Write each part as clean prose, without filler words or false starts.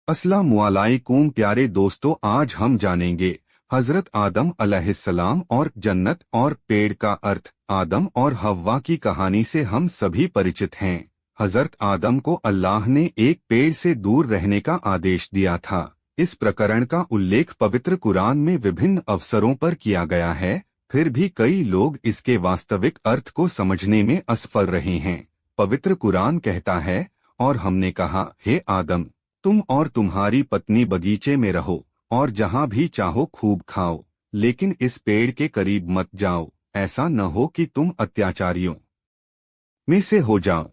अस्सलामुअलैकुम प्यारे दोस्तों, आज हम जानेंगे हजरत आदम अलैहिस्सलाम और जन्नत और पेड़ का अर्थ। आदम और हव्वा की कहानी से हम सभी परिचित हैं। हजरत आदम को अल्लाह ने एक पेड़ से दूर रहने का आदेश दिया था। इस प्रकरण का उल्लेख पवित्र कुरान में विभिन्न अवसरों पर किया गया है, फिर भी कई लोग इसके वास्तविक अर्थ को समझने में असफल रहे हैं। पवित्र कुरान कहता है, और हमने कहा, हे आदम, तुम और तुम्हारी पत्नी बगीचे में रहो और जहाँ भी चाहो खूब खाओ, लेकिन इस पेड़ के करीब मत जाओ, ऐसा न हो कि तुम अत्याचारियों में से हो जाओ।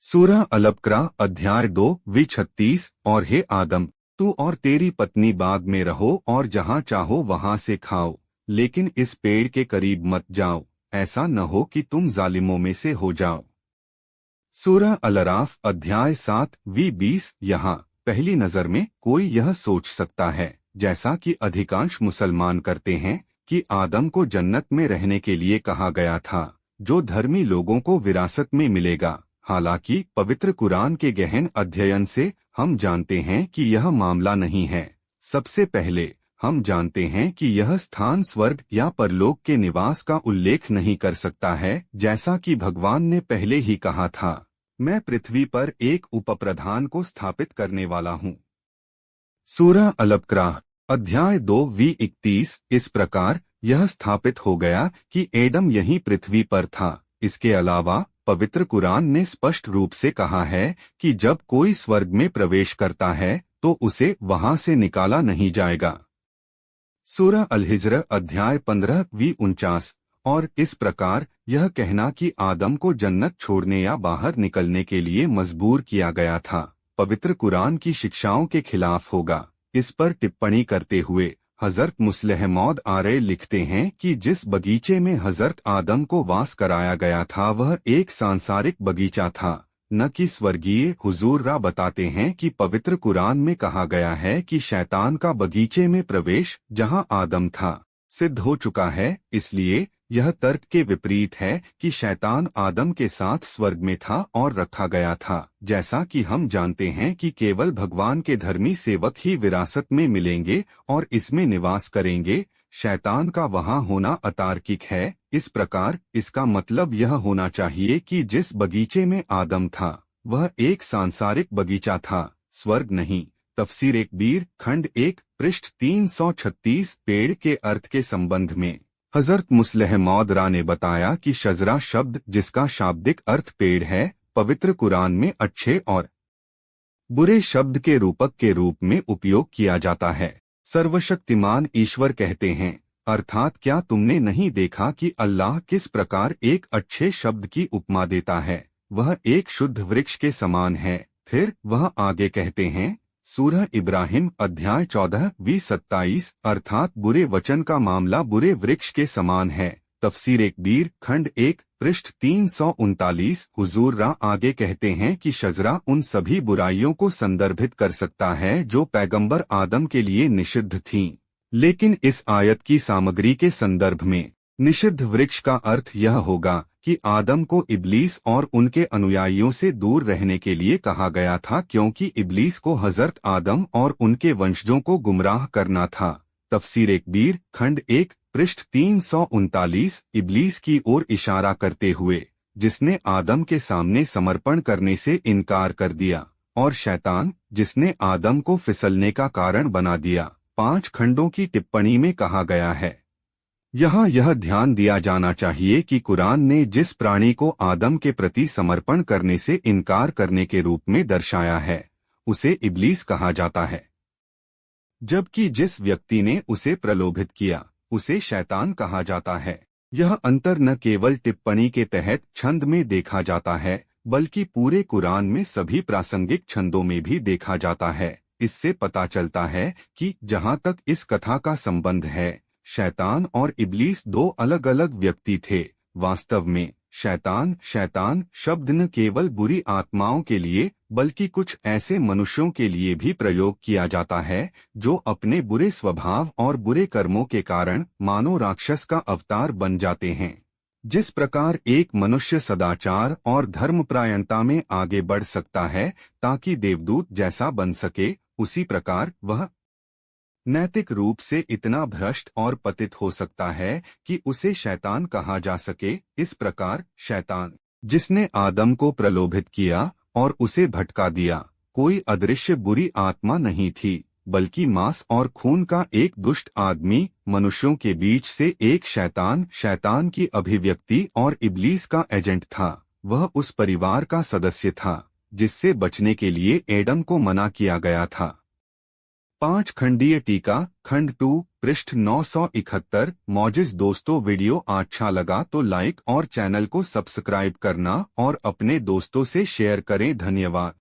सूरह अल-बकरा अध्याय 2:36। और हे आदम, तू और तेरी पत्नी बाग में रहो और जहाँ चाहो वहाँ से खाओ, लेकिन इस पेड़ के करीब मत जाओ, ऐसा न हो कि तुम जालिमों में से हो जाओ। सूरह अल-अराफ अध्याय 7:20। यहाँ पहली नजर में कोई यह सोच सकता है, जैसा कि अधिकांश मुसलमान करते हैं, कि आदम को जन्नत में रहने के लिए कहा गया था, जो धर्मी लोगों को विरासत में मिलेगा। हालांकि पवित्र कुरान के गहन अध्ययन से हम जानते हैं कि यह मामला नहीं है। सबसे पहले हम जानते हैं कि यह स्थान स्वर्ग या परलोक के निवास का उल्लेख नहीं कर सकता है, जैसा कि भगवान ने पहले ही कहा था, मैं पृथ्वी पर एक उपप्रधान को स्थापित करने वाला हूँ। सूरह अल-बकरा अध्याय 2:31। इस प्रकार यह स्थापित हो गया कि एडम यहीं पृथ्वी पर था। इसके अलावा पवित्र कुरान ने स्पष्ट रूप से कहा है कि जब कोई स्वर्ग में प्रवेश करता है तो उसे वहां से निकाला नहीं जाएगा। सूरह अल-हिज्र अध्याय 15:49। और इस प्रकार यह कहना कि आदम को जन्नत छोड़ने या बाहर निकलने के लिए मजबूर किया गया था, पवित्र कुरान की शिक्षाओं के खिलाफ होगा। इस पर टिप्पणी करते हुए हजरत मुस्लिह मौद आरे लिखते हैं कि जिस बगीचे में हजरत आदम को वास कराया गया था वह एक सांसारिक बगीचा था, न कि स्वर्गीय। हुजूर रा बताते हैं कि पवित्र कुरान में कहा गया है कि शैतान का बगीचे में प्रवेश जहां आदम था सिद्ध हो चुका है, इसलिए यह तर्क के विपरीत है कि शैतान आदम के साथ स्वर्ग में था और रखा गया था। जैसा कि हम जानते हैं कि केवल भगवान के धर्मी सेवक ही विरासत में मिलेंगे और इसमें निवास करेंगे, शैतान का वहां होना अतार्किक है। इस प्रकार इसका मतलब यह होना चाहिए कि जिस बगीचे में आदम था वह एक सांसारिक बगीचा था, स्वर्ग नहीं। तफसीर इकबीर खंड 1 पृष्ठ 336। पेड़ के अर्थ के संबंध में हजरत मुस्लिह मौद रा ने बताया कि शजरा शब्द, जिसका शाब्दिक अर्थ पेड़ है, पवित्र कुरान में अच्छे और बुरे शब्द के रूपक के रूप में उपयोग किया जाता है। सर्वशक्तिमान ईश्वर कहते हैं, अर्थात क्या तुमने नहीं देखा कि अल्लाह किस प्रकार एक अच्छे शब्द की उपमा देता है, वह एक शुद्ध वृक्ष के समान है। फिर वह आगे कहते हैं, सूरह इब्राहिम अध्याय 14:27, अर्थात बुरे वचन का मामला बुरे वृक्ष के समान है। तफसीर इकबीर खंड 1 पृष्ठ 339। हुजूर रा आगे कहते हैं कि शजरा उन सभी बुराइयों को संदर्भित कर सकता है जो पैगंबर आदम के लिए निषिद्ध थीं, लेकिन इस आयत की सामग्री के संदर्भ में निषिद्ध वृक्ष का अर्थ यह होगा कि आदम को इब्लीस और उनके अनुयायियों से दूर रहने के लिए कहा गया था, क्योंकि इब्लीस को हजरत आदम और उनके वंशजों को गुमराह करना था। तफसीर इकबीर खंड 1 पृष्ठ 339। इब्लीस की ओर इशारा करते हुए, जिसने आदम के सामने समर्पण करने से इनकार कर दिया, और शैतान, जिसने आदम को फिसलने का कारण बना दिया। 5 खंडों की टिप्पणी में कहा गया है। यहाँ यह ध्यान दिया जाना चाहिए कि कुरान ने जिस प्राणी को आदम के प्रति समर्पण करने से इनकार करने के रूप में दर्शाया है उसे इब्लीस कहा जाता है, जबकि जिस व्यक्ति ने उसे प्रलोभित किया उसे शैतान कहा जाता है। यह अंतर न केवल टिप्पणी के तहत छंद में देखा जाता है, बल्कि पूरे कुरान में सभी प्रासंगिक छंदों में भी देखा जाता है। इससे पता चलता है कि जहाँ तक इस कथा का संबंध है, शैतान और इब्लीस 2 अलग अलग व्यक्ति थे। वास्तव में शैतान शब्द न केवल बुरी आत्माओं के लिए बल्कि कुछ ऐसे मनुष्यों के लिए भी प्रयोग किया जाता है जो अपने बुरे स्वभाव और बुरे कर्मों के कारण मानो राक्षस का अवतार बन जाते हैं। जिस प्रकार एक मनुष्य सदाचार और धर्मपरायणता में आगे बढ़ सकता है ताकि देवदूत जैसा बन सके, उसी प्रकार वह नैतिक रूप से इतना भ्रष्ट और पतित हो सकता है कि उसे शैतान कहा जा सके। इस प्रकार शैतान, जिसने आदम को प्रलोभित किया और उसे भटका दिया, कोई अदृश्य बुरी आत्मा नहीं थी, बल्कि मांस और खून का एक दुष्ट आदमी, मनुष्यों के बीच से एक शैतान की अभिव्यक्ति और इब्लीस का एजेंट था। वह उस परिवार का सदस्य था जिससे बचने के लिए एडम को मना किया गया था। 5 खंडीय टीका खंड 2 पृष्ठ 971। मौजिज दोस्तों, वीडियो अच्छा लगा तो लाइक और चैनल को सब्सक्राइब करना और अपने दोस्तों से शेयर करें। धन्यवाद।